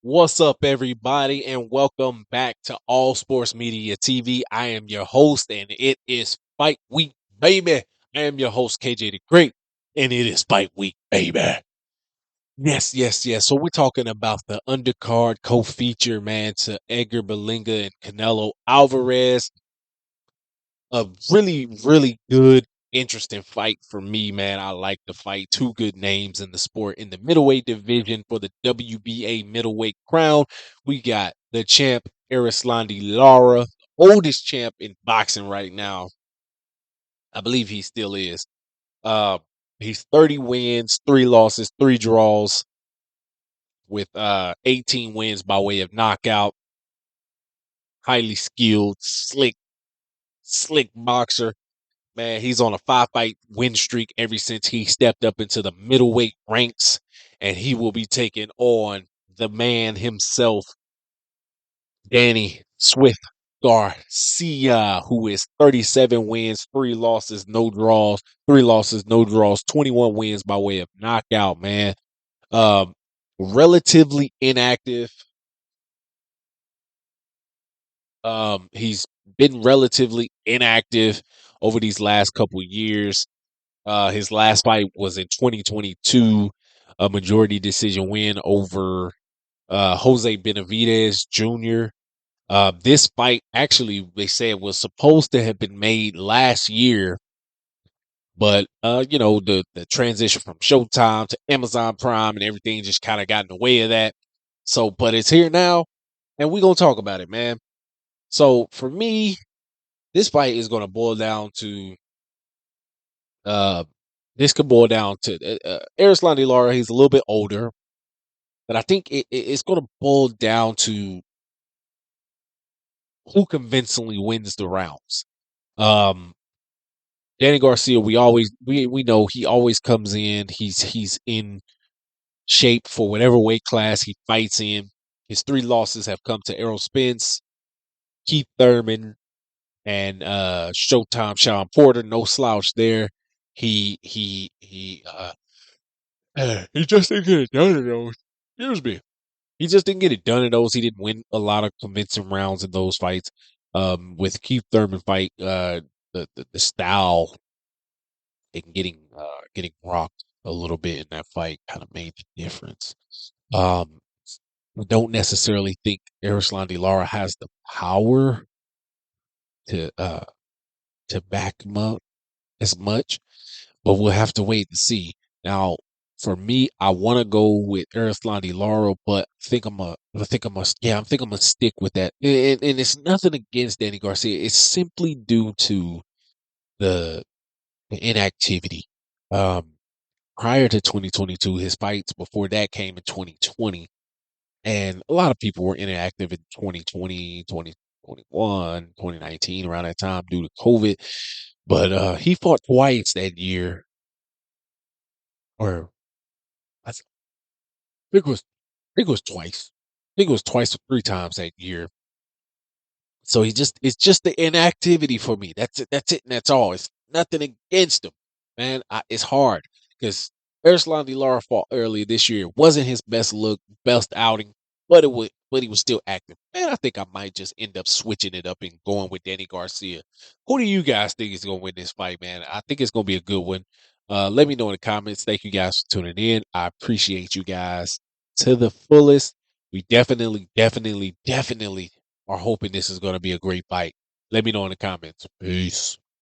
What's up, everybody, and welcome back to All Sports Media TV. I am your host, and it is Fight Week, baby. I am your host, KJ the Great, and it is Fight Week, baby. Yes. So we're talking about the undercard co-feature, man, to Edgar Berlanga and Canelo Alvarez. A really good, interesting fight for me, man. I like the fight. Two good names in the sport. In the middleweight division for the WBA middleweight crown, we got the champ, Erislandy Lara, oldest champ in boxing right now. I believe he still is. Uh, he's 30 wins, 3 losses, 3 draws, with 18 wins by way of knockout. Highly skilled, slick boxer. Man, he's on a 5 fight win streak ever since he stepped up into the middleweight ranks, and he will be taking on the man himself, Danny Swift Garcia, who is 37 wins, 3 losses, no draws, 3 losses, no draws, 21 wins by way of knockout, man. Um, Relatively inactive. He's been relatively inactive over these last couple years. His last fight was in 2022, a majority decision win over Jose Benavidez Jr. This fight actually, they said, was supposed to have been made last year, but the transition from Showtime to Amazon Prime and everything just kind of got in the way of that. So, but it's here now, and we're gonna talk about it, man. So for me, this fight is gonna boil down to uh this could boil down to Erislandy Lara. He's a little bit older, but I think it's going to boil down to who convincingly wins the rounds. Um, Danny Garcia, we know he always comes in. He's in shape for whatever weight class he fights in. His 3 losses have come to Errol Spence, Keith Thurman, and Showtime Sean Porter. No slouch there. He just didn't get it done in those. Excuse me. He just didn't get it done in those. He didn't win a lot of convincing rounds in those fights. With Keith Thurman fight, the style and getting rocked a little bit in that fight kind of made the difference. Um, I don't necessarily think Erislandy Lara has the power to uh to back him up as much, but we'll have to wait and see. Now, for me, I want to go with Erislandy Lara, but I think I'm gonna stick with that. And it's nothing against Danny Garcia. It's simply due to the, the inactivity. Um, Prior to 2022, his fights before that came in 2020, and a lot of people were inactive in 2020, 2021, 2019 around that time due to COVID. But he fought twice that year, or I think it was I think it was twice. I think it was twice or 3 times that year. So it's just the inactivity for me. That's it, and that's all. It's nothing against him, man. It's hard because Erislandy Lara fought earlier this year. It wasn't his best outing, but he was still active. Man, I think I might just end up switching it up and going with Danny Garcia. Who do you guys think is gonna win this fight, man? I think it's gonna be a good one. Let me know in the comments. Thank you guys for tuning in. I appreciate you guys to the fullest. We definitely are hoping this is going to be a great fight. Let me know in the comments. Peace.